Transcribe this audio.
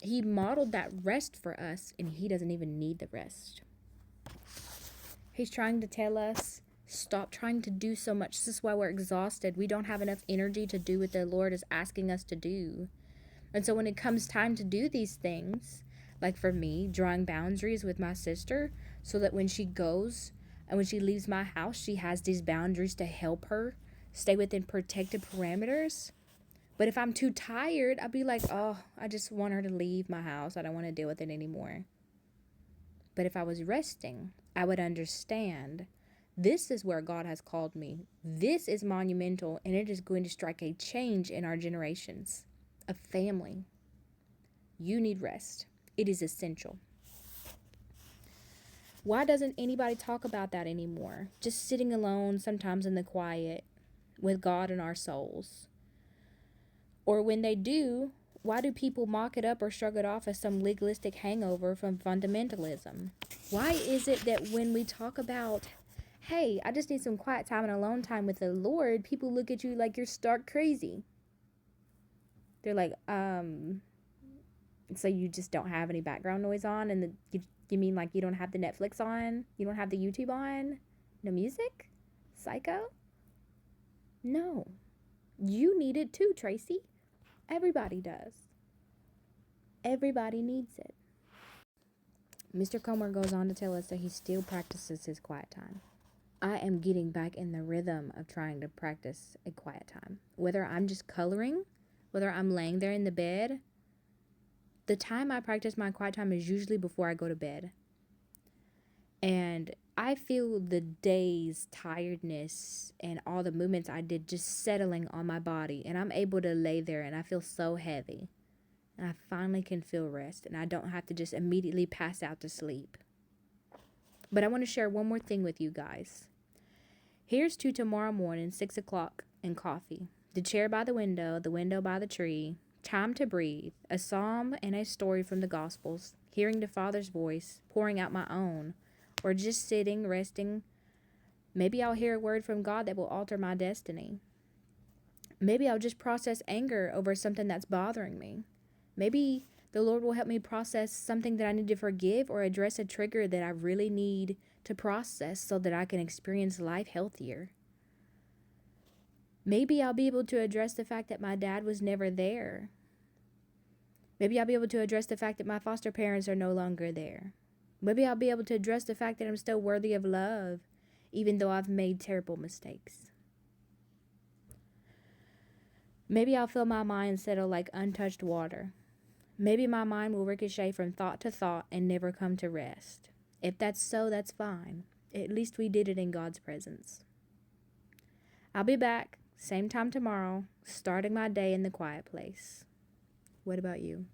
He modeled that rest for us, and he doesn't even need the rest. He's trying to tell us, stop trying to do so much. This is why we're exhausted. We don't have enough energy to do what the Lord is asking us to do. And so when it comes time to do these things, like for me, drawing boundaries with my sister so that when she goes and when she leaves my house, she has these boundaries to help her stay within protected parameters. But if I'm too tired, I'll be like, oh, I just want her to leave my house. I don't want to deal with it anymore. But if I was resting, I would understand this is where God has called me. This is monumental, and it is going to strike a change in our generations of family. You need rest. It is essential. Why doesn't anybody talk about that anymore? Just sitting alone, sometimes in the quiet, with God in our souls. Or when they do, why do people mock it up or shrug it off as some legalistic hangover from fundamentalism? Why is it that when we talk about, hey, I just need some quiet time and alone time with the Lord, people look at you like you're stark crazy? They're like, so you just don't have any background noise on, and you mean like you don't have the Netflix on? You don't have the YouTube on? No music? Psycho? No. You need it too, Tracy. Everybody does. Everybody needs it. Mr. Comer goes on to tell us that he still practices his quiet time. I am getting back in the rhythm of trying to practice a quiet time. Whether I'm just coloring, whether I'm laying there in the bed, the time I practice my quiet time is usually before I go to bed. And I feel the day's tiredness and all the movements I did just settling on my body. And I'm able to lay there and I feel so heavy. And I finally can feel rest. And I don't have to just immediately pass out to sleep. But I want to share one more thing with you guys. Here's to tomorrow morning, 6 o'clock, and coffee. The chair by the window by the tree. Time to breathe. A psalm and a story from the Gospels. Hearing the Father's voice. Pouring out my own. Or just sitting, resting. Maybe I'll hear a word from God that will alter my destiny. Maybe I'll just process anger over something that's bothering me. Maybe the Lord will help me process something that I need to forgive or address a trigger that I really need to process so that I can experience life healthier. Maybe I'll be able to address the fact that my dad was never there. Maybe I'll be able to address the fact that my foster parents are no longer there. Maybe I'll be able to address the fact that I'm still worthy of love, even though I've made terrible mistakes. Maybe I'll feel my mind settle like untouched water. Maybe my mind will ricochet from thought to thought and never come to rest. If that's so, that's fine. At least we did it in God's presence. I'll be back, same time tomorrow, starting my day in the quiet place. What about you?